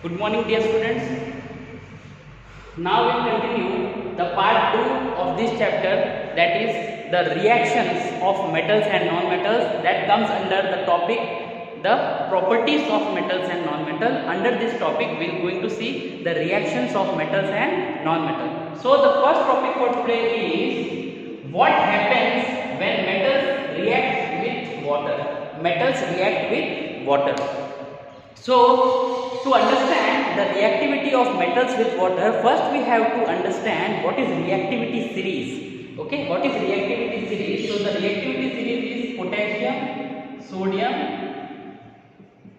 Good morning, dear students. Now we continue the part 2 of this chapter, that is the reactions of metals and non-metals, that comes under the topic the properties of metals and non-metal. Under this topic we are going to see the reactions of metals and non-metal. So the first topic for today is what happens when metals react with water. Metals react with water. So, to understand the reactivity of metals with water, first we have to understand what is reactivity series. Okay, what is reactivity series? So, the reactivity series is potassium, sodium,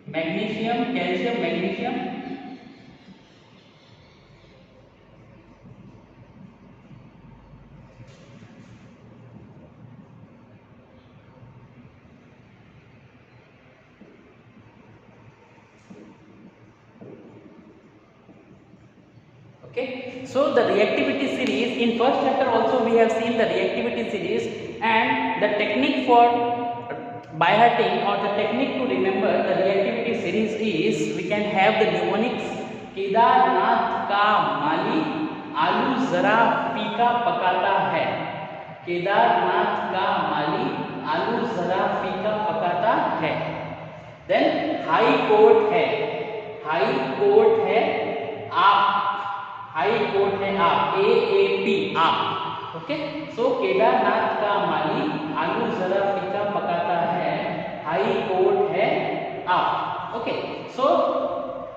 magnesium, calcium, magnesium. Okay, so the reactivity series, in first chapter also we have seen the reactivity series, and the technique for by-hearting or the technique to remember the reactivity series is we can have the mnemonics. Kedarnath का माली आलू जरा फीका पकाता है. केदारनाथ का माली आलू जरा फीका पकाता है. देन हाई कोर्ट है, हाई कोर्ट है आप, हाई कोर्ट है आप, AAP आप. ओके, सो केदारनाथ का माली आलू जरा फीका पकाता है, हाई कोर्ट है आप. Okay, so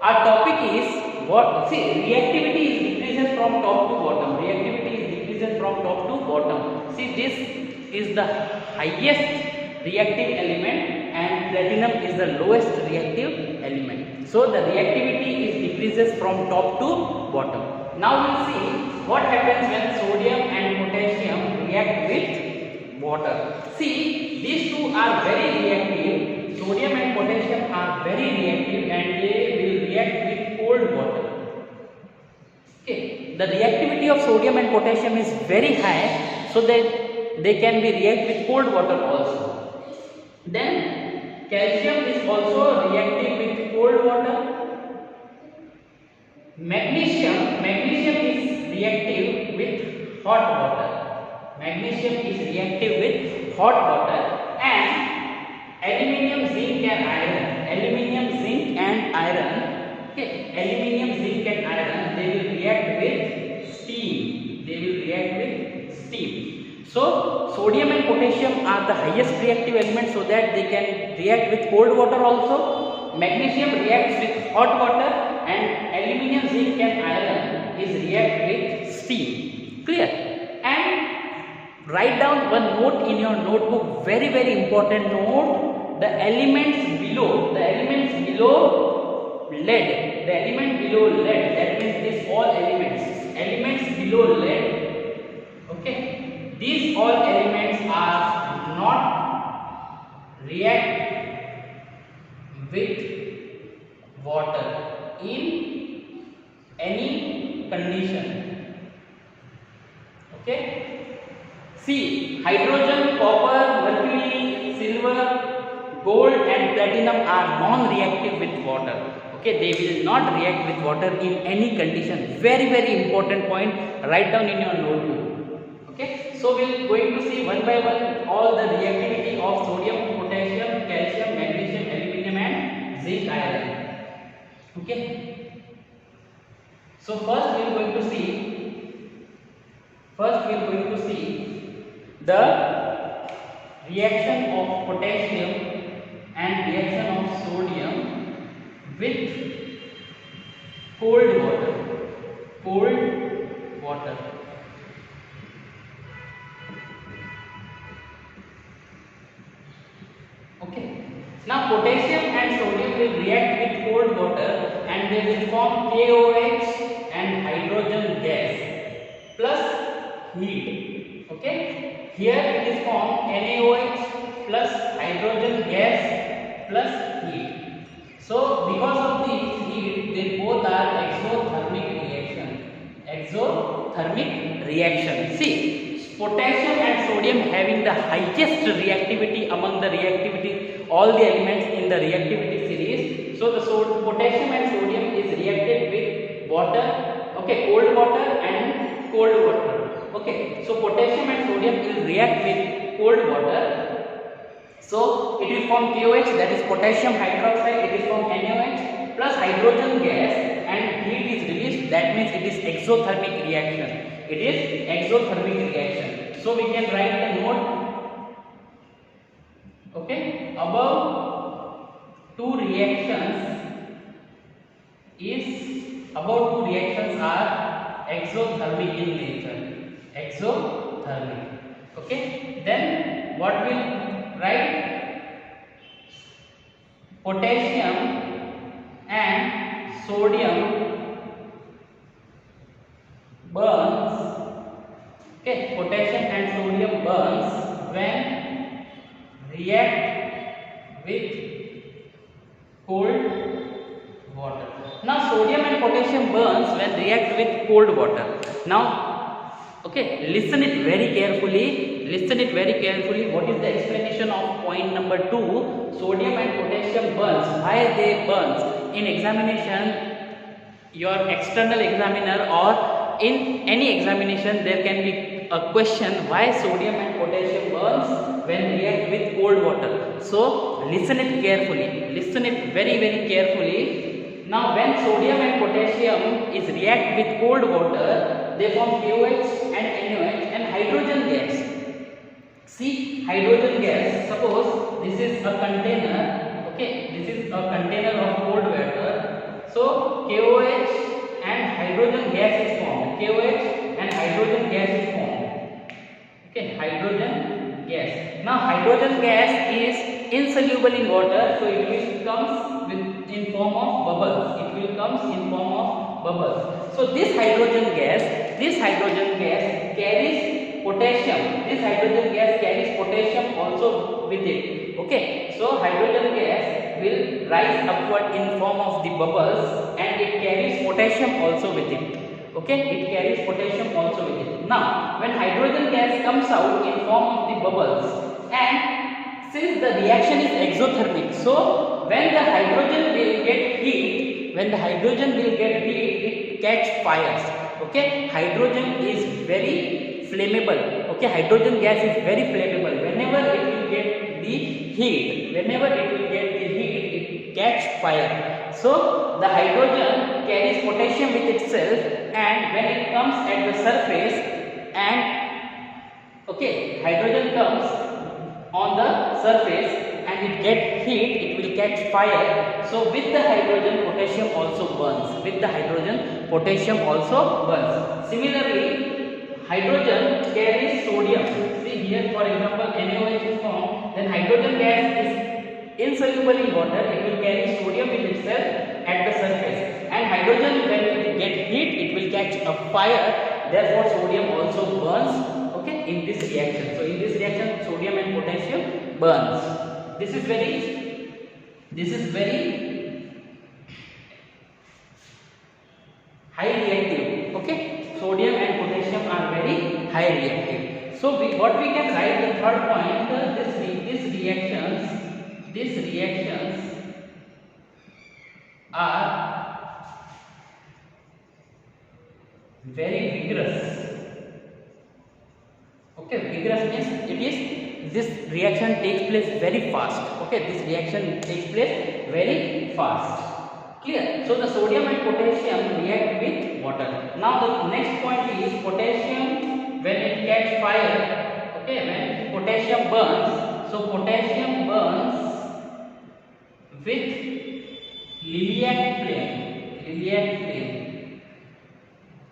our topic is what, see, reactivity is decreases from top to bottom. Reactivity is decreases from top to bottom. See, this is the highest reactive element and platinum is the lowest reactive element. So the reactivity is decreases from top to bottom. Now we'll see what happens when sodium and potassium react with water. See, these two are very reactive. Sodium and potassium are very reactive and they will react with cold water. Okay, the reactivity of sodium and potassium is very high, so that they can be react with cold water also. Then calcium is also reactive with cold water. Magnesium is reactive with hot water. Magnesium is reactive with hot water. And aluminium, zinc and iron. Aluminium, zinc and iron. Okay, aluminium, zinc and iron, they will react with steam. They will react with steam. So sodium and potassium are the highest reactive elements, so that they can react with cold water also. Magnesium reacts with hot water, and aluminium, zinc and iron is react with steam. Clear? And write down one note in your notebook, very important note. The elements below, lead, the element below lead, that means this all elements below lead. Okay, these all elements are not react with water in any condition. Okay, see, hydrogen, copper, mercury, silver, gold and platinum are non-reactive with water. Okay, they will not react with water in any condition. Very important point, write down in your notebook. Okay, so we are going to see one by one all the reactivity of sodium, potassium, calcium, magnesium, aluminium and zinc iron. Okay, so first we are going to see the reaction of potassium and reaction of sodium with cold water. Okay, now potassium and sodium will react with cold water and they will form KOH and hydrogen gas plus heat. Okay, here it is formed NaOH plus hydrogen gas plus heat. So because of this heat, they both are exothermic reaction. See, potassium and sodium having the highest reactivity among the reactivity, all the elements in the reactivity series. So the potassium and sodium is reacted with water, okay, cold water and cold water. Okay, so potassium and sodium will react with cold water. So it will form KOH, that is potassium hydroxide. It will form NaOH plus hydrogen gas, and heat is released. That means it is exothermic reaction. It is exothermic reaction. So we can write the note. Okay, above two reactions are exothermic in nature. Exothermic. Okay, then what will write? Potassium and sodium burns. Okay, potassium and sodium burns when react with cold water. Now sodium and potassium burns when react with cold water. Now, okay, listen it very carefully. Listen it very carefully. What is the explanation of point number 2? Sodium and potassium burns. Why they burns? In examination, your external examiner or in any examination, there can be a question why sodium and potassium burns when react with cold water. So listen it carefully. Listen it very carefully. Now when sodium and potassium is react with cold water, they form KOH and NaOH and hydrogen gas. See, hydrogen gas, suppose this is a container, okay, this is a container of cold water. So KOH and hydrogen gas is formed. KOH and hydrogen gas is formed. Okay, hydrogen gas. Now hydrogen gas is insoluble in water, so it will comes in form of bubbles. It will comes in form of bubbles. So this hydrogen gas carries potassium. This hydrogen gas carries potassium also with it. Okay, so hydrogen gas will rise upward in form of the bubbles, and it carries potassium also with it. Okay, it carries potassium also with it. Now when hydrogen gas comes out in form of the bubbles, and since the reaction is exothermic, so when the hydrogen will get heat, it catch fires. Okay, hydrogen is very flammable. Okay, hydrogen gas is very flammable. Whenever it will get the heat, it catch fire. So the hydrogen carries potassium with itself, and when it comes at the surface, and okay, hydrogen comes on the surface and it get heat, it will catch fire. So with the hydrogen, potassium also burns. Similarly, hydrogen carries sodium. See here, for example, NaOH is formed. Then hydrogen gas is insoluble in water. It will carry sodium with itself at the surface. And hydrogen, when it get heat, it will catch a fire. Therefore, sodium also burns. Okay, in this reaction. So in this reaction, sodium and potassium burns. This is very high reactive. Okay, sodium and potassium are very high reactive. So what we can write the third point, these reactions are very vigorous. Okay, vigorous means this reaction takes place very fast. Okay, this reaction takes place very fast. Clear? So the sodium and potassium react with water. Now the next point is potassium when it catch fire. Okay, when potassium burns, so potassium burns with lilac flame.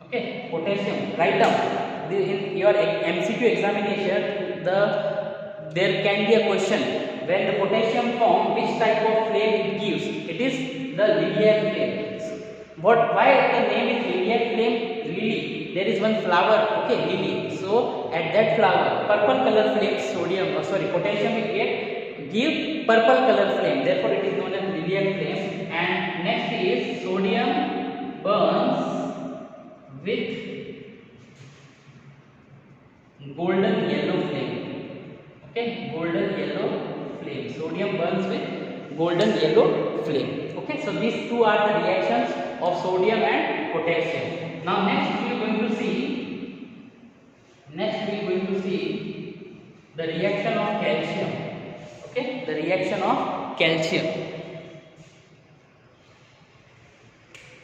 Okay, potassium. Write down. In your MCQ examination, there can be a question when the potassium form, which type of flame it gives. It is the lilac flame. Why the name is lilac flame? Lily. There is one flower. Okay, lily. So at that flower, purple color flame, potassium will give purple color flame. Therefore, it is known as lilac flame. And next is sodium burns with golden yellow flame. Okay, golden yellow flame. Sodium burns with golden yellow flame. Okay, so these two are the reactions of sodium and potassium. Now next we are going to see the reaction of calcium. Okay, the reaction of calcium.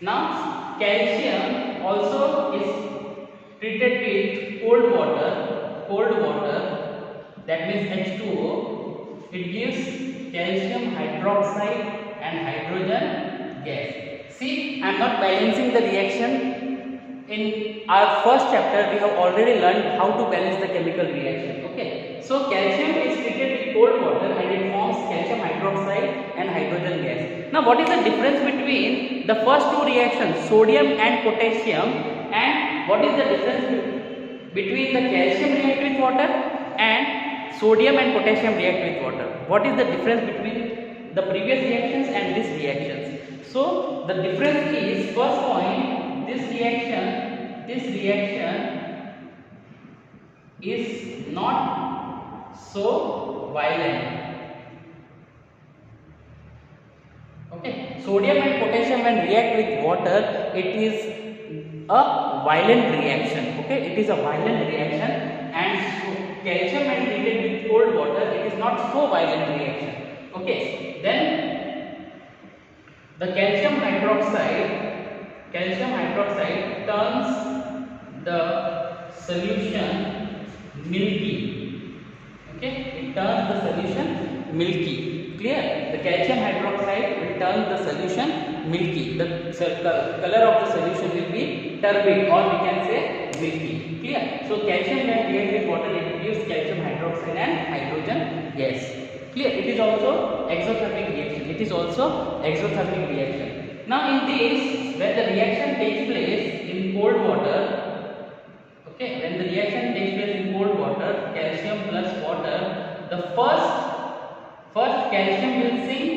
Now calcium also is treated with cold water, that means H2O. It gives calcium hydroxide and hydrogen gas. See, I am not balancing the reaction. In our first chapter we have already learned how to balance the chemical reaction. Okay, so calcium is treated with cold water and it forms calcium hydroxide and hydrogen gas. Now what is the difference between the first two reactions, sodium and potassium, and what is the difference between the calcium react with water and sodium and potassium react with water? What is the difference between the previous reactions and these reactions? So the difference is, first point, this reaction is not so violent. Okay, sodium and potassium when react with water, it is a violent reaction. Okay, it is a violent reaction, and so calcium when treated with cold water, it is not so violent reaction. Okay, then the calcium hydroxide turns the solution milky. Okay, it turns the solution milky. Clear? The calcium hydroxide will turn the solution milky. The color of the solution will be turbid, or we can say milky. Clear? So calcium when react with water, it gives calcium hydroxide and hydrogen gas. Clear? It is also exothermic reaction. Now in this, when the reaction takes place in cold water, okay, when the reaction takes place in cold water, calcium plus water, the first calcium will sink.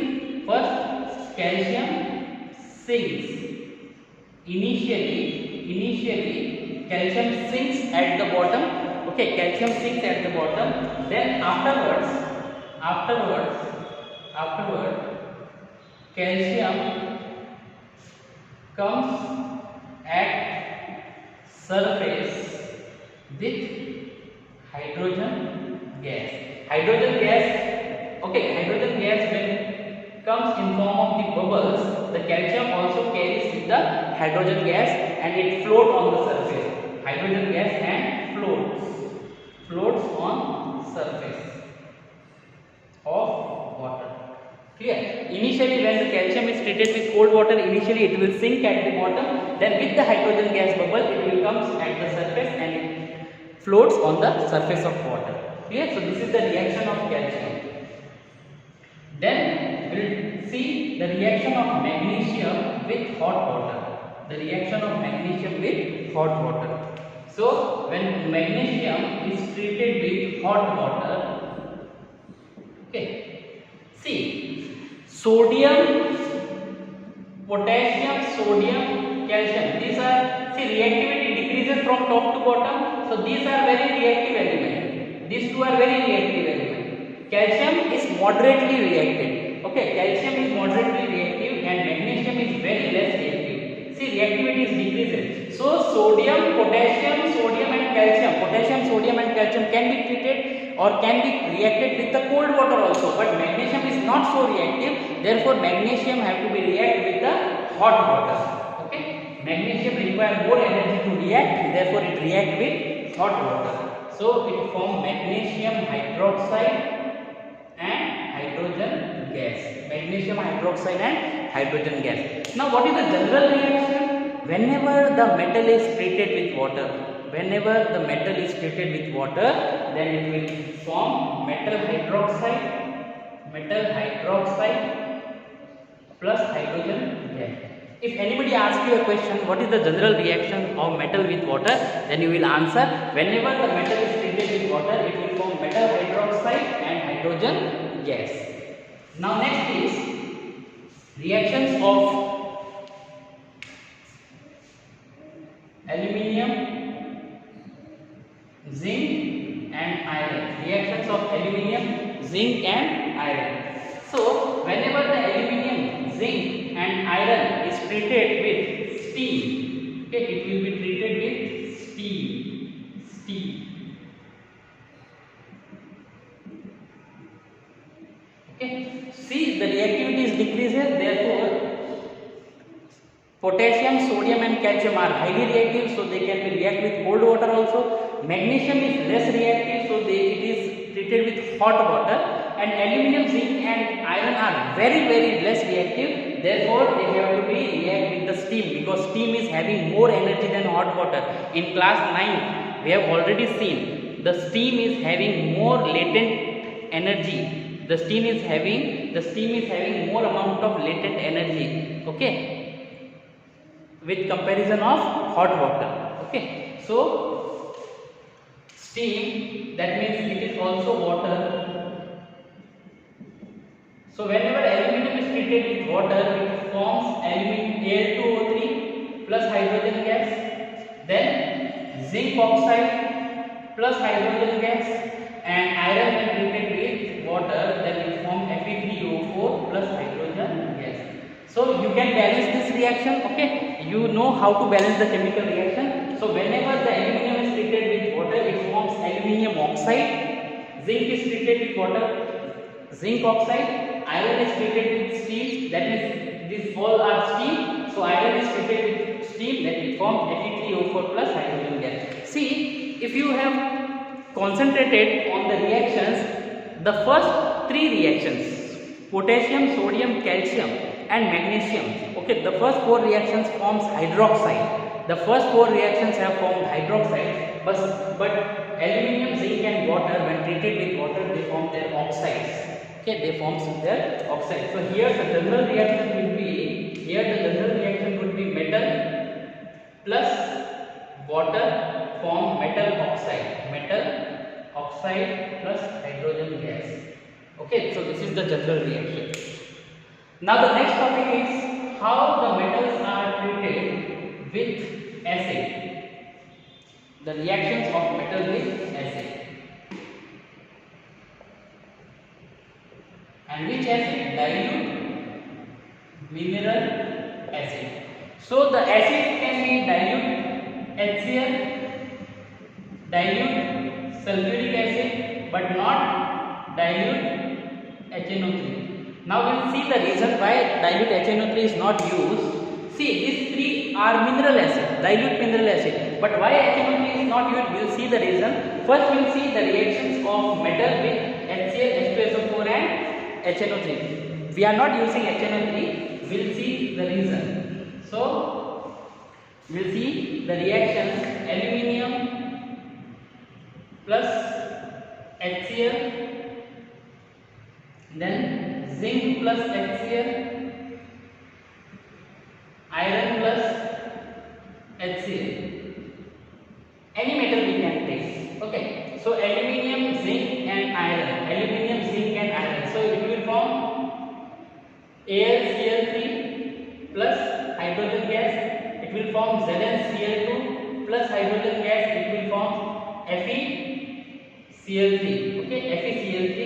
First calcium sinks. Initially calcium sinks at the bottom. Okay, calcium sinks at the bottom. Then afterwards, calcium comes at surface with hydrogen gas. Hydrogen gas when comes in form of the bubbles, the calcium also carries with the hydrogen gas and it floats on the surface. Hydrogen gas and floats on surface of water. Clear? Initially when the calcium is treated with cold water, initially it will sink at the bottom, then with the hydrogen gas bubble it will come at the surface and it floats on the surface of water. Clear? So this is the reaction of calcium. Then we will see the reaction of magnesium with hot water. So when magnesium is treated with hot water, okay, see, sodium, potassium, calcium, these are, see, reactivity decreases from top to bottom, so these are very reactive elements. These two are very reactive elements. Calcium is moderately reactive. Okay, calcium is moderately reactive and magnesium is very less reactive. See, reactivity is decreases. So sodium, potassium, sodium and calcium can be treated or can be reacted with the cold water also, but magnesium is not so reactive, therefore magnesium have to be reacted with the hot water. Okay, magnesium requires more energy to react, therefore it reacts with hot water. So it forms magnesium hydroxide and hydrogen gas. Magnesium hydroxide and hydrogen gas. Now what is the general reaction? Whenever the metal is treated with water, then it will form metal hydroxide plus hydrogen gas. If anybody asks you a question, what is the general reaction of metal with water, then you will answer, whenever the metal is treated with water, it will form metal hydroxide and hydrogen gas. Now next is reactions of aluminium, zinc and iron. Reactions of aluminium, zinc and iron. So whenever Okay. See, the reactivity is decreases, therefore potassium, sodium and calcium are highly reactive, so they can be react with cold water also. Magnesium is less reactive, so it is treated with hot water. And aluminum, zinc and iron are very less reactive, therefore they have to be react with the steam, because steam is having more energy than hot water. In class 9 we have already seen the steam is having more latent energy. The steam is having more amount of latent energy, okay, with comparison of hot water. Okay, so steam, that means it is also water. So whenever aluminum is treated with water, it forms Al2O3 plus hydrogen gas, then zinc oxide plus hydrogen gas, and iron when treated with water, then it forms Fe3O4 plus hydrogen gas. So you can balance this reaction, okay, you know how to balance the chemical reaction. So whenever the aluminum is treated with water, it forms aluminium oxide. Zinc is treated with water, zinc oxide. Iron is treated with steam, that means these all are steam, so iron is treated with steam, that it forms Fe3O4 plus hydrogen gas. See, if you have concentrated on the reactions, the first three reactions, potassium, sodium, calcium and magnesium, okay, the first four reactions forms hydroxide. The first four reactions have formed hydroxide, but aluminium, zinc and water, when treated with water, they form their oxides. Okay, they form their oxide. So here the general reaction would be, metal plus water form metal oxide plus hydrogen gas. Okay, so this is the general reaction. Now the next topic is how the metals are treated with acid. The reactions of metal with acid. And which acid? Dilute mineral acid. So the acid can be dilute HCl, dilute sulfuric acid, but not dilute HNO3. Now we'll see the reason why dilute HNO3 is not used. See, these three are mineral acid, dilute mineral acid, but why HNO3 is not used? We'll see the reason. First we'll see the reactions of metal with HCl, H2SO4 and HNO3. We are not using HNO3, we'll see the reason. So we'll see the reactions aluminium plus HCl, then zinc plus HCl, iron plus HCl. Any metal we can take. Okay, so aluminium, zinc and iron. So it will form AlCl3 plus hydrogen gas. It will form ZnCl2 plus hydrogen gas. It will form FeCl3. Okay, FeCl3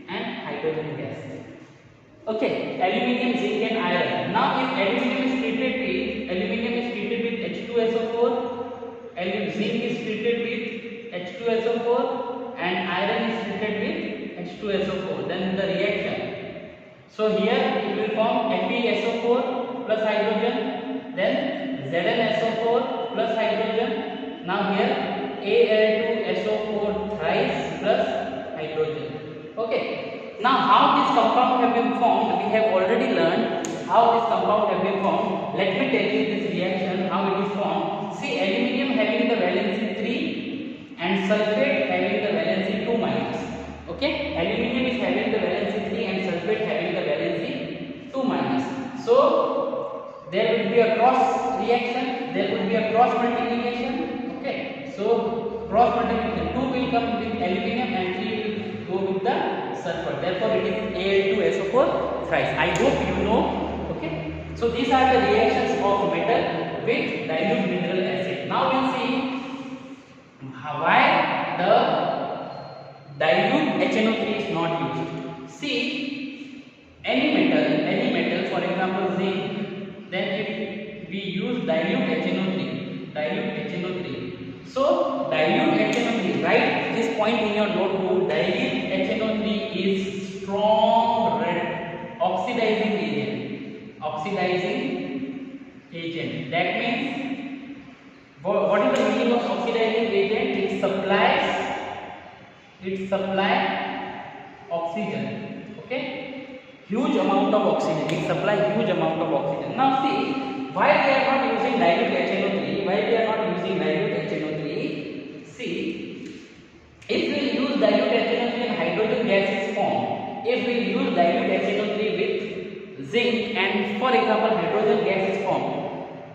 and hydrogen gas. Okay, aluminium, zinc and iron. Now if aluminium is treated with H2SO4, zinc is treated with H2SO4 and iron is treated with H2SO4, then the reaction. So here it will form FeSO4 plus hydrogen, then ZnSO4 plus hydrogen. Now here Al2SO4 thrice plus hydrogen. Okay. Now how this compound have been formed? We have already learned how this compound have been formed. Let me tell you this reaction how it is formed. See, aluminium having the valency 3 and sulfate having the valency 2 minus. Okay, aluminium is having the valency 3 and sulfate having the valency 2 minus. So there will be a cross reaction, there will be a cross multiplication. Okay, so cross multiplication, 2 will come with aluminium and 3 will go with the sulfur. Therefore it is Al2SO4 thrice. I hope you know. Okay, so these are the reactions of metal with dilute mineral acid. Now we'll see why the dilute HNO3 is not used. See, any metal, for example zinc, then if we use dilute HNO3, so dilute HNO3, write this point in your notebook. Dilute HNO3 is strong oxidizing agent. Oxidizing agent. That means what is the meaning of oxidizing agent? It supply oxygen. Okay, huge amount of oxygen. It supply huge amount of oxygen. Now see, why we are not using dilute HNO3? Why we are not using dilute HNO3? See, if we use dilute HNO3 in hydrogen gases form, if we use dilute HNO3 with zinc and for example hydrogen gases form,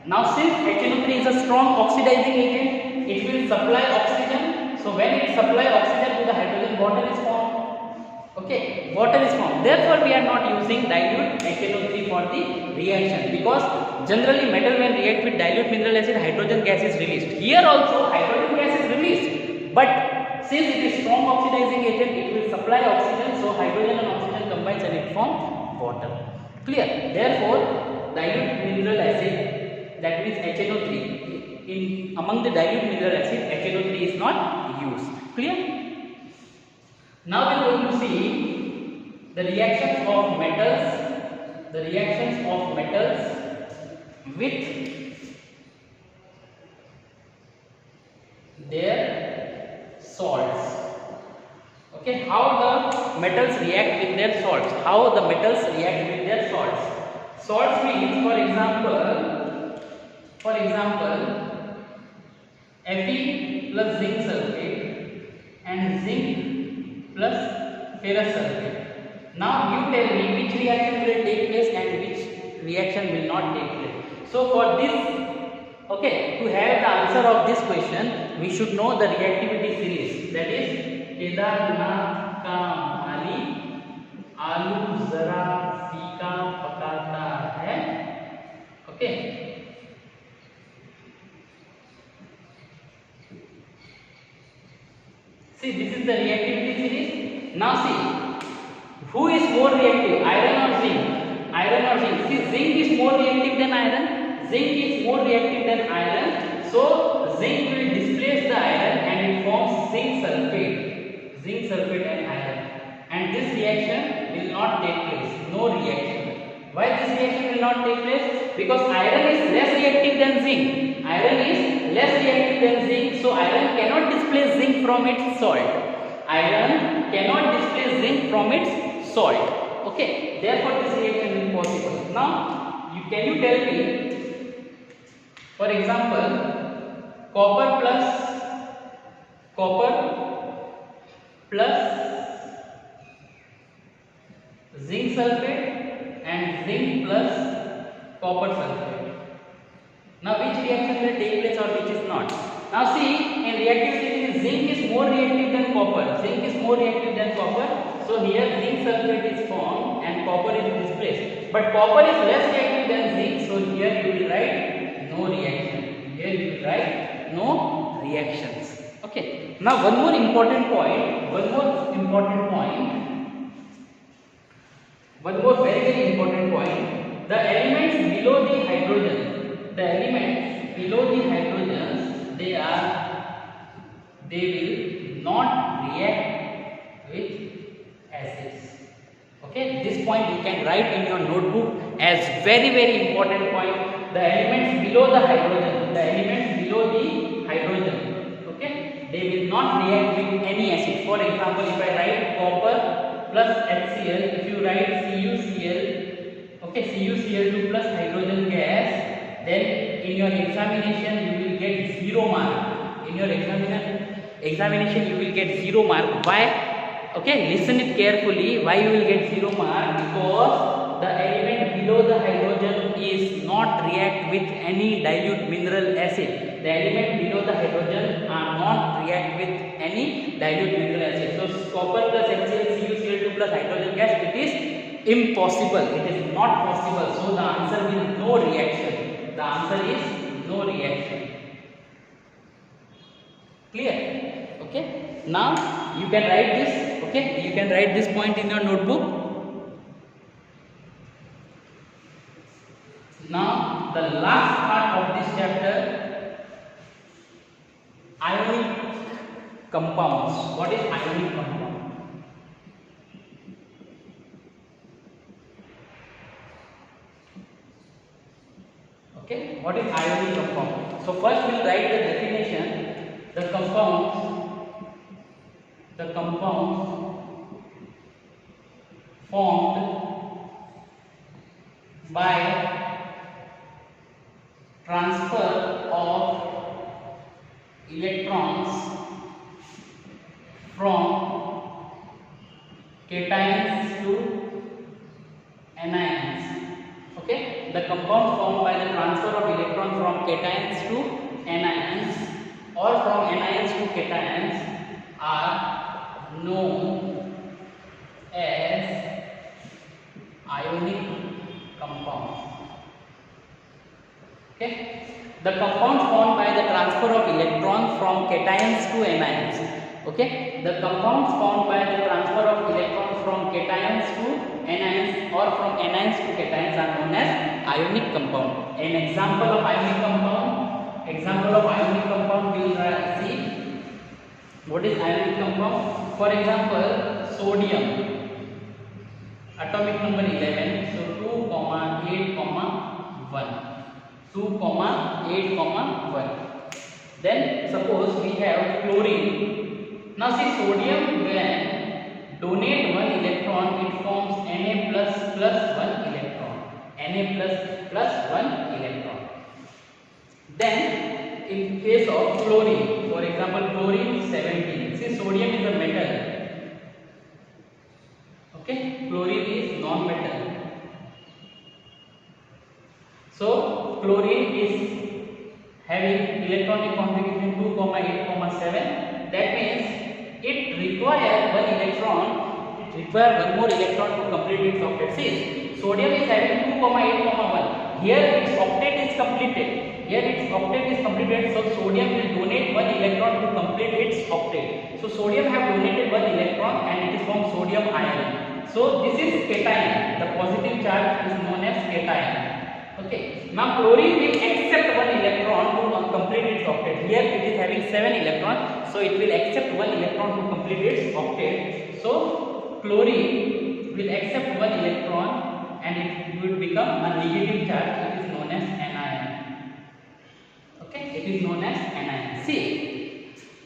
now since HNO3 is a strong oxidizing agent, it will supply oxygen. So when it supply oxygen to the hydrogen, water is formed. Okay, water is formed. Therefore we are not using dilute HNO3 for the reaction, because generally metal when react with dilute mineral acid, hydrogen gas is released. Here also hydrogen gas is released, but since it is strong oxidizing agent, it will supply oxygen, so hydrogen and oxygen combines and it forms water. Clear? Therefore, dilute mineral acid, that means HNO3, among the dilute mineral acid, HNO3 is not used. Clear? Now we are going to see the reactions of metals, with their salts. Okay, how the metals react with their salts. Salts means, for example, Fe plus zinc sulfate and zinc plus ferrous sulfate. Now you tell me which reaction will take place and which reaction will not take place. So for this, okay, to have the answer of this question, we should know the reactivity series. That is, Kedarnath का माली आलू जरा फीका पकाता है. Okay. See, this is the reactivity series. Now see, who is more reactive, iron or zinc? Iron or zinc? See, zinc is more reactive than iron. So zinc will displace the iron and it forms zinc sulfate and iron. And this reaction will not take place. No reaction. Why this reaction will not take place? Because iron is less reactive than zinc. So iron cannot displace zinc from its salt. Okay, therefore this reaction is possible. Now, can you tell me, for example, copper plus zinc sulfate and zinc plus copper sulfate. Now which reaction will take place or which is not? Now see, in reactivity zinc is more reactive than copper. So here zinc sulfate is formed and copper is displaced. But copper is less reactive than zinc, so here you will write no reactions. Okay. Now one more important point, very important point. The elements below the hydrogen, they will not react with acids. Okay, this point you can write in your notebook as very important point. The elements below the hydrogen, okay, they will not react with any acid. For example, if I write copper plus HCl, if you write CuCl, okay, CuCl2 plus hydrogen gas, then in your examination you will get 0 mark. You will get 0 mark. Why? Okay, listen it carefully. Why you will get 0 mark? Because the element below the hydrogen is not react with any dilute mineral acid. The element below the hydrogen are not react with any dilute mineral acid. So copper plus HCl, CuCl2 plus hydrogen gas, it is impossible. It is not possible. So the answer will no reaction. The answer is no reaction. Clear? Okay. Now you can write this. Okay. You can write this point in your notebook. Now the last part of this chapter, ionic compounds. What is ionic compound? Okay, what is ionic compound? So first we'll write the definition. The compounds formed by transfer of electrons from cations to anions. Okay, the compounds formed by the transfer of electrons from cations to anions or from anions to cations are known as ionic compounds. Okay, the compounds formed by the transfer of electrons from cations to anions. Okay, the compounds formed by the transfer of electrons from cations to anions or from anions to cations are known as ionic compound. An example of ionic compound we will see. What is ionic compound? For example, sodium, atomic number 11, so 2,8,1. 2,8,1. Then suppose we have chlorine. Now see, sodium when donate one electron, it forms Na plus one electron. Na plus one electron. Then in case of chlorine, for example, chlorine 17. See, sodium is a metal. Okay, chlorine is non-metal. So chlorine is having electronic configuration 2,8,7. That means it requires one more electron to complete its octet. See, sodium is having 2,8,1. Here its octet is completed. So sodium will donate one electron to complete its octet. So sodium have donated one electron and it is from sodium ion. So this is cation. The positive charge is known as cation. Okay. Now chlorine will accept one electron to complete its octet. Here it is having 7 electrons, so it will accept one electron to complete its octet. So chlorine will accept one electron and it will become a negative charge. It is known as anion. Okay, it is known as anion. See,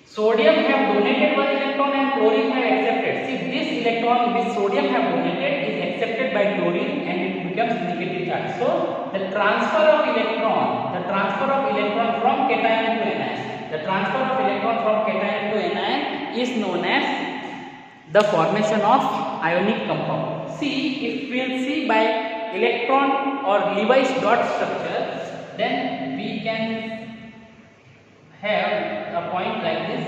sodium have donated one electron and chlorine have accepted. See, this electron which sodium have donated is accepted by chlorine and it becomes negative charge. So the transfer of electron from cation to anion, is known as the formation of ionic compound. See, if we will see by electron or Lewis dot structure, then we can have a point like this.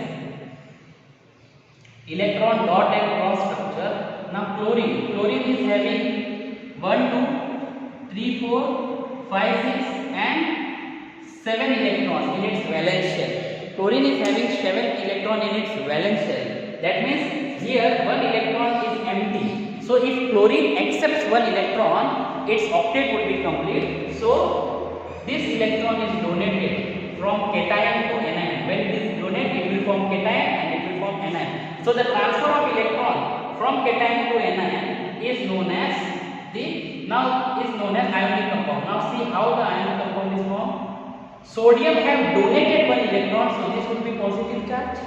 Electron dot and cross structure. Now chlorine is having 1, 2, 3, 4, 5, 6 and 7 electrons in its valence shell. Chlorine is having 7 electrons in its valence shell. That means here one electron is empty. So if chlorine accepts one electron, its octet would be complete. So this electron is donated from cation to anion. When it is donated, it will form cation and it will form anion. So the transfer of electron from cation to anion is known as ionic compound. Now see how the ionic compound is formed. Sodium have donated one electron, so this would be positive charge.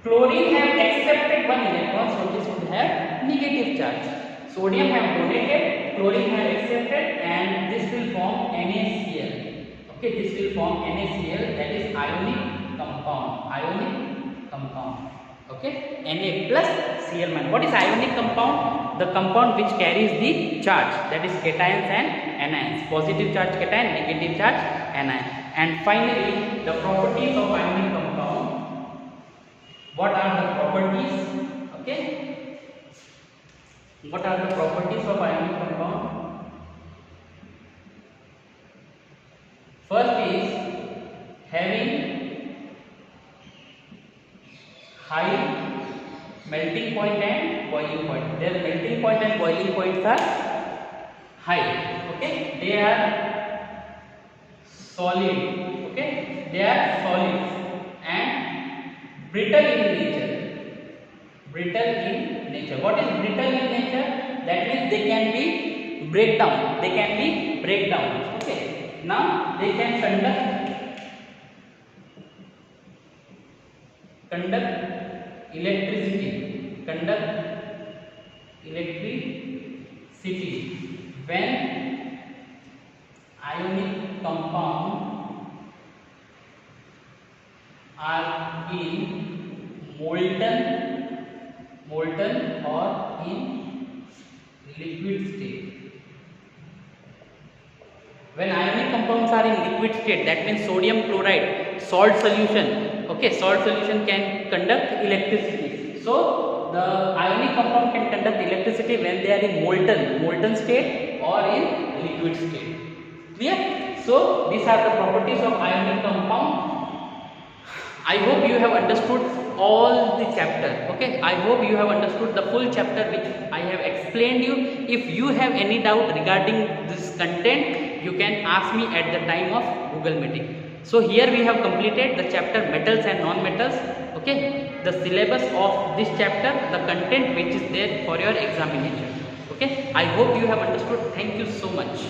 Chlorine have accepted one electron, so this would have negative charge. Sodium have donated, chlorine have accepted, and this will form NaCl. Okay, this will form NaCl, that is ionic compound. Okay, Na plus Cl minus. What is ionic compound? The compound which carries the charge, that is cations and anions. Positive charge cation, negative charge anion. And finally, the properties of ionic compound. What are the properties? Okay, what are the properties of ionic compound? First is having high melting point and boiling point. Their melting point and boiling points are high. Okay, they are solid. Okay, they are solid and brittle in nature. What is brittle in nature? That means they can be break down. They can be break down. Okay. Now they can conduct electricity. When ionic compound are in molten or in liquid state. When ionic compounds are in liquid state, that means sodium chloride, salt solution. Okay, salt solution can conduct electricity. So the ionic compound can conduct electricity when they are in molten state or in liquid state. Clear? So these are the properties of ionic compound. I hope you have understood all the chapter. Okay, I hope you have understood the full chapter which I have explained you. If you have any doubt regarding this content, you can ask me at the time of Google meeting. So here we have completed the chapter metals and non-metals. Okay, the syllabus of this chapter, the content which is there for your examination. Okay, I hope you have understood. Thank you so much.